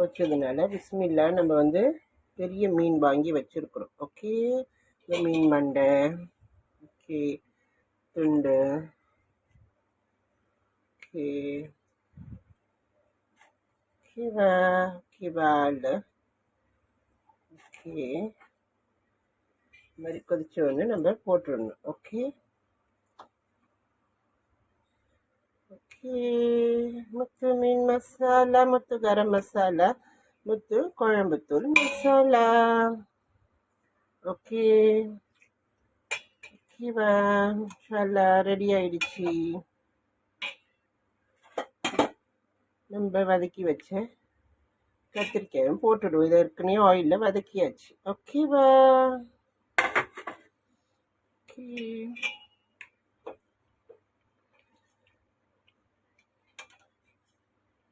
வச்சதுனால பிஸ்மில்லா நம்ம வந்து பெரிய மீன் வாங்கி வச்சுருக்குறோம். ஓகே, இந்த மீன் மண்டை, ஓகே, துண்டு, ஓகே, ஓகேவா, ஓகேவா இல்லை, ஓகே, இந்த மாதிரி கொதிச்ச ஒன்று நம்ம போட்டுடணும். ஓகே ஓகே, முத்து மீன் மசாலா, முத்து கரம் மசாலா, முத்து குழம்புத்தூள் மசாலா. ஓகே ஓகேவா, மசாலா ரெடி ஆயிடுச்சு. நம்ம வதக்கி வச்ச கத்திரிக்காயும் போட்டுடுவோம். இதை ஏற்கனவே ஆயிலில் வதக்கியாச்சு. ஓகேவா, ஓகே